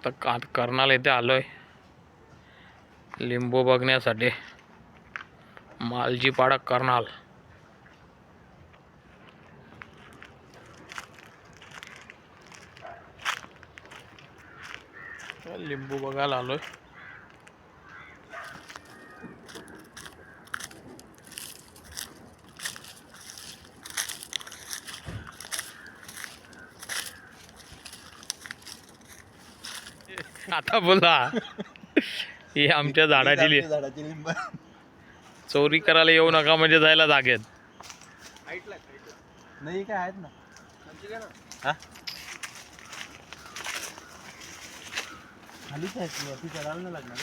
तर कर्नाल येथे आलोय लिंबू बघण्यासाठी. मालजीपाडा कर्नाल. लिंबू बघायला आलोय. आता बोला. ही आमच्या झाडाची लिंब चोरी करायला येऊ नका म्हणजे जायला जागेत. नाही काय आहेत ना. हा खालीच आहेत वरती चढायला नाही लागणार.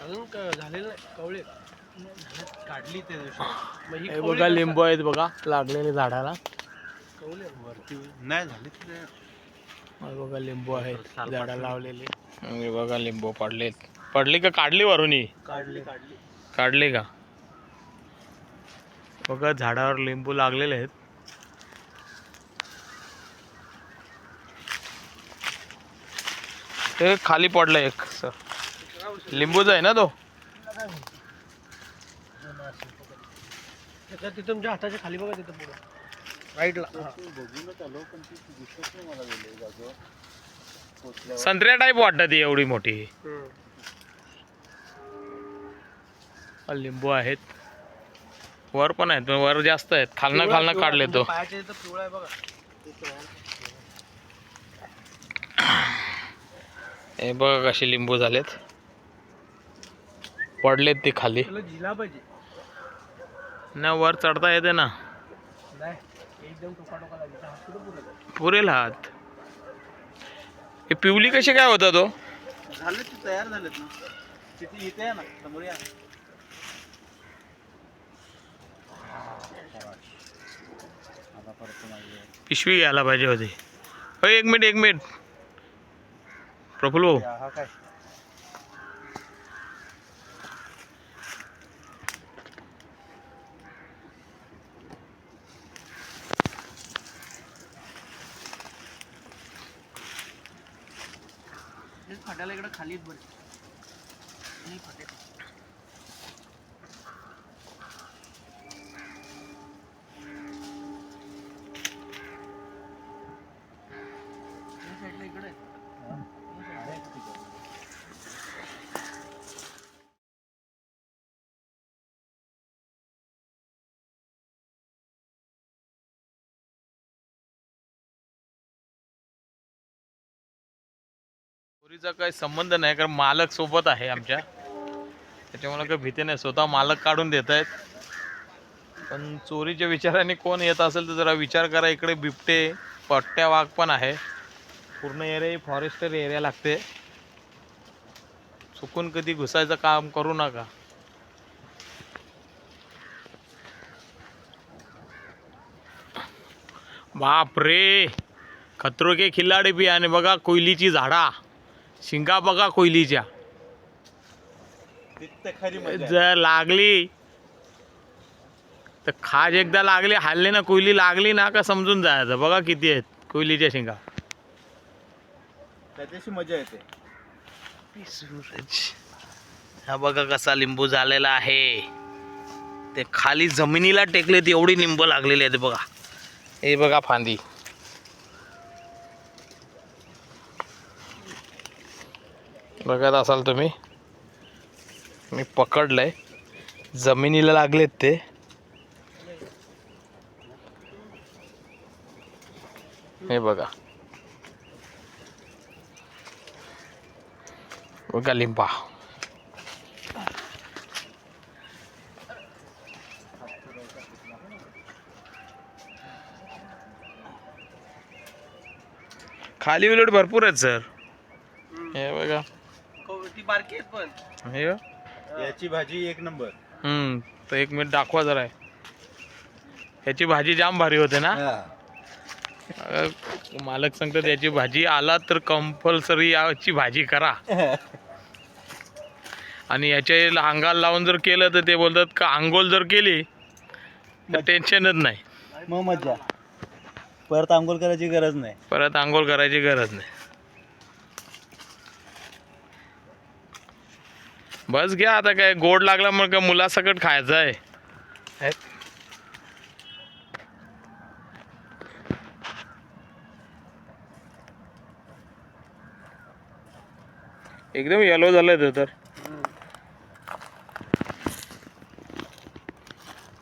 अजून झालेलं नाही कवळे काढली ते दिवशी. हे बघा लिंबू आहेत बघा लागलेले झाडाला. कवळे वरती नाही झाली ते. हे बघा लिंबू आहेत झाडाला लावलेले. हे बघा लिंबू पडली का काढली वरून ही? काढली का? बघा झाडावर लिंबू लागलेले आहेत. ते खाली पडलं एक सर. लिंबूच आहे ना तो. तिथं तुमच्या हाताच्या खाली बघा तिथं पुढे राईटला. बघूनच आलो पण ती दिसत नाही मला गेले जागेवर. संत्र्या टाईप वाटत ती एवढी मोठी. लिंबू आहेत वर पण आहेत वर जास्त आहेत. खालनं काढले तो. पायाच्या इथं पिवळा आहे बघा. हे बघा कसे लिंबू झालेत. पडलेत ते खाली. तुला जिला पाहिजे ना वर चढता येते ना. नाही एकदम टोका लागेल. हात कुठं पुरत पुरेल हात. हे पिवली कशी काय होता तो? झाले ते तयार झालेत ना. तिथे इथे आहे ना समोर या. आता परत मागे पिशवी घ्यायला पाहिजे होती. एक मिनिट प्रफुल्ल भाऊ. हा काय फाट्याला इकडे खालीच बरे नाही फाटे. साईडला इकडे चोरीचा काही संबंध नाही कारण मालक सोबत आहे आमच्या. त्याच्यामुळे काही भीती नाही. स्वतः मालक काढून देत आहेत. पण चोरीच्या विचाराने कोण येत असेल तर जरा विचार करा. इकडे बिबटे पट्ट्या वाघ पण आहे. पूर्ण एरिया फॉरेस्टर एरिया लागते. चुकून कधी घुसायचं काम करू नका. बाप रे खतरो के खिल्लाडी बी. आणि बघा कोयलीची झाडा. शिंगा बघा कोयलीच्या. खरी जर लागली तर खाज एकदा लागली हल्ले ना कोयली लागली ना का समजून जायचं. बघा किती आहेत कोयलीच्या शिंगा. त्याच्याशी मजा येते. सूरज हा बघा कसा लिंबू झालेला आहे. ते खाली जमिनीला टेकलेत एवढी लिंबू लागलेली आहेत बघा. हे बघा फांदी. बघत असाल तुम्ही. मी पकडलंय जमिनीला लागलेत ते. हे बघा बघा लिंबा. खाली उलट भरपूर आहेत सर. हे बघा ती बारकी आहेत पण. हे याची भाजी एक नंबर. तर एक मिनिट दाखवा जरा. ह्याची भाजी जाम भारी होते ना. मालक सांगतात याची भाजी आला तर कंपल्सरी याची भाजी करा. आणि याच्या अंगाला लावून जर केलं तर ते बोलतात का आंघोळ जर केली तर टेन्शनच नाही, मग मज्जा. परत आंघोळ करायची गरज नाही. परत आंघोळ करायची गरज नाही. बस घ्या आता, काय गोड लागला मग काय मुलासकट खायचं आहे. एकदम येलो झालंय ते तर.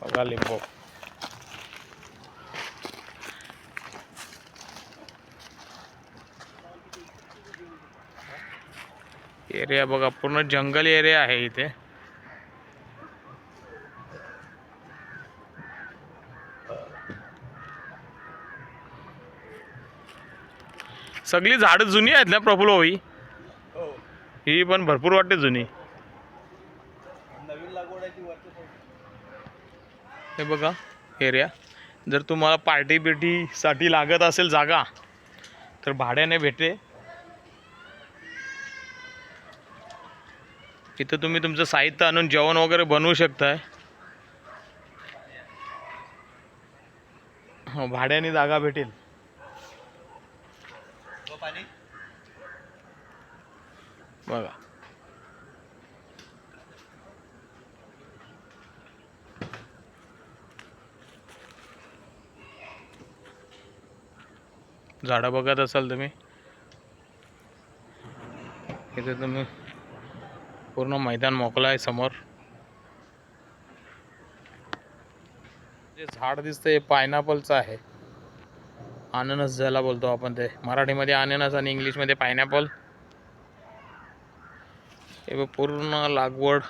बघा लिंबू. एरिया बघा, पूर्ण जंगल एरिया आहे इथे. सगळी झाडं जुनी आहेत ना प्रफुल्ल भाई? ही पण भरपूर वाटते जुनी. नवीन लागवडाची वरती. हे बघा एरिया. जर तुम्हाला पार्टी बिर्टीसाठी लागत असेल जागा तर भाड्याने भेटे. इथं तुम्ही तुमचं साहित्य आणून जेवण वगैरे बनवू शकताय. हो, भाड्याने जागा भेटेल. बघा झाडं बघत असाल तुम्ही, इथे तुम्ही पूर्ण मैदान मोकळं आहे समोर. जे झाड दिसतंय पायनॅपलचं आहे. अननस ज्याला बोलतो आपण, ते मराठीमध्ये अननस आणि इंग्लिशमध्ये पायनॅपल. हे पूर्ण लागवड,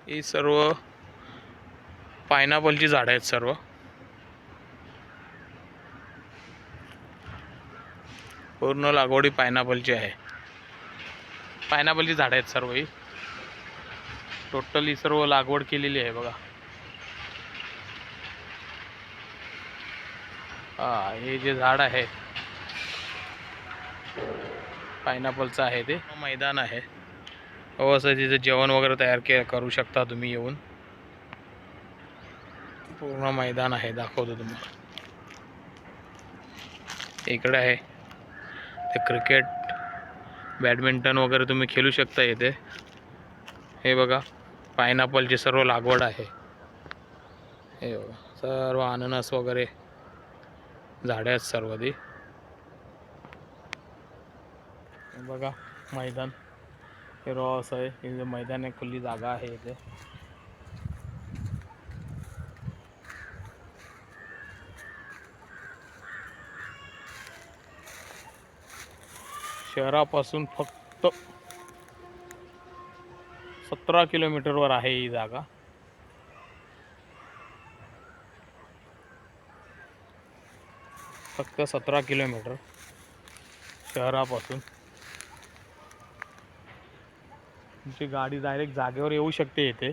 ही सर्व पायनॅपलची झाडं आहेत सर्व. पूर्ण लागवडी पायनॅपलची आहे. पायनॅपलची झाडं आहेत सर्व. ही टोटली सर्व लागवड केलेली आहे बघा. हा, हे जे झाड आहे पायनॅपलचं आहे, ते मैदान आहे. हो, असं तिथे जेवण वगैरे तयार करू शकता तुम्ही येऊन. पूर्ण मैदान आहे, दाखवतो तुम्हाला. इकडे आहे ते क्रिकेट, बॅडमिंटन वगैरे तुम्ही खेळू शकता इथे. हे बघा पायनॅपलची सर्व लागवड आहे. हे बघा सर्व अननस वगैरे झाडे आहेत सर्व ती. बघा मैदान, हे रॉस आहे. हे मैदान आहे, खुली जागा आहे इथे. शहरापासून फक्त 17 किलोमीटरवर आहे ही जागा. फक्त 17 किलोमीटर शहरापासून. तुमची गाडी डायरेक्ट जागेवर येऊ शकते. इथे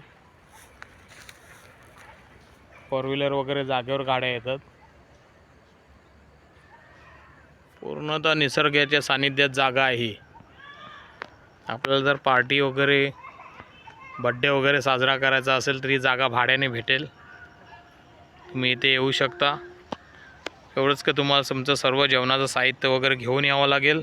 4 व्हीलर वगैरे जागेवर गाड्या येतात. पूर्णतः निसर्गाच्या सानिध्यात जागा आहे ही. आपल्याला जर पार्टी वगैरे, बड्डे वगैरे साजरा करायचा असेल तर ही जागा भाड्याने भेटेल. तुम्ही इथे येऊ शकता. एवढंच का तुम्हाला तुमचं सर्व जेवणाचं साहित्य वगैरे घेऊन यावं लागेल.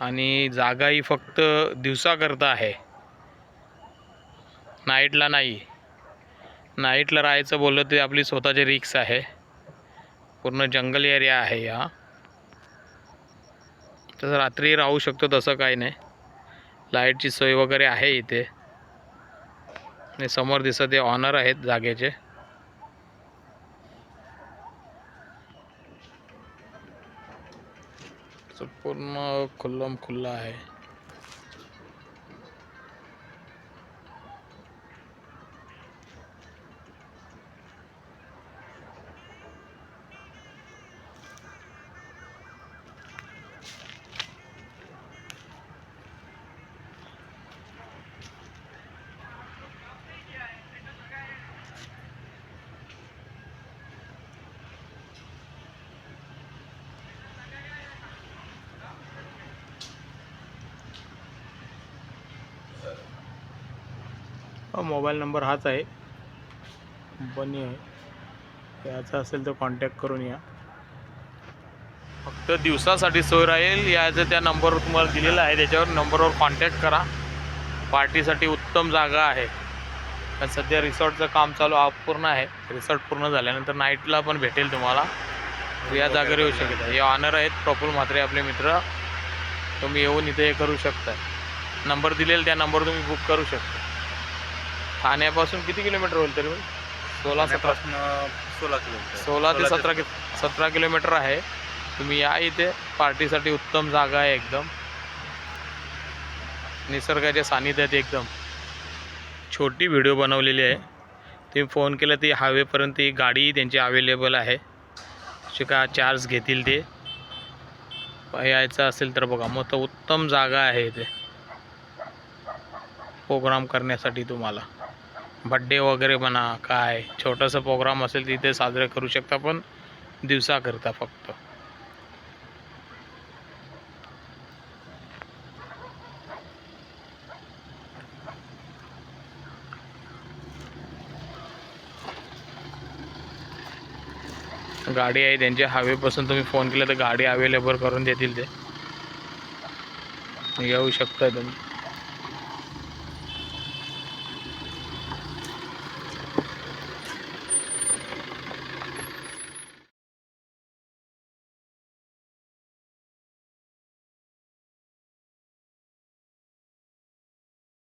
आणि जागा ही फक्त दिवसाकरता आहे, नाईटला नाही. नाईटला राहायचं बोललं ते आपली स्वतःची रिक्स आहे. पूर्ण जंगल एरिया आहे हा. तसं रात्री राहू शकतो, तसं काही नाही. लाईटची सोय वगैरे आहे इथे. आणि समोर दिसत ते ऑनर आहेत जागेचे. पूर्ण खुल्लम खुल्ला आहे. मोबाईल नंबर हाच आहे, कंपनी आहे, याचा असेल तर कॉन्टॅक्ट करून या. फक्त दिवसासाठी सोय राहील. याचं त्या नंबरवर तुम्हाला दिलेला आहे, त्याच्यावर नंबरवर कॉन्टॅक्ट करा. पार्टीसाठी उत्तम जागा आहे. पण सध्या रिसॉर्टचं काम चालू अपूर्ण आहे. रिसॉर्ट पूर्ण झाल्यानंतर नाईटला पण भेटेल तुम्हाला. या जागेवर येऊ शकता. हे ऑनर आहेत प्रफुल्ल म्हात्रे आपले मित्र. तुम्ही येऊन इथे हे करू शकता. नंबर दिलेला त्या नंबरवर तुम्ही बुक करू शकता. ठाण्यापासून किती किलोमीटर होईल तरी? 16-17 16 ते 17 किलोमीटर आहे. तुम्ही या इथे. पार्टीसाठी उत्तम जागा आहे. एकदम निसर्गाच्या सानिध्यात एकदम छोटी व्हिडिओ बनवलेली आहे. तुम्ही फोन केला ती हायवेपर्यंत ही गाडी त्यांची अवेलेबल आहे. असे का चार्ज घेतील ते. यायचं असेल तर बघा, मग तर उत्तम जागा आहे इथे प्रोग्राम करण्यासाठी. तुम्हाला बड्डे वगैरे म्हणा, काय छोटासा प्रोग्राम असेल तिथे साजरे करू शकता, पण दिवसा करता फक्त. गाडी आहे त्यांची. हायवेपासून तुम्ही फोन केला तर गाडी अवेलेबल करून देतील ते. येऊ शकता तुम्ही.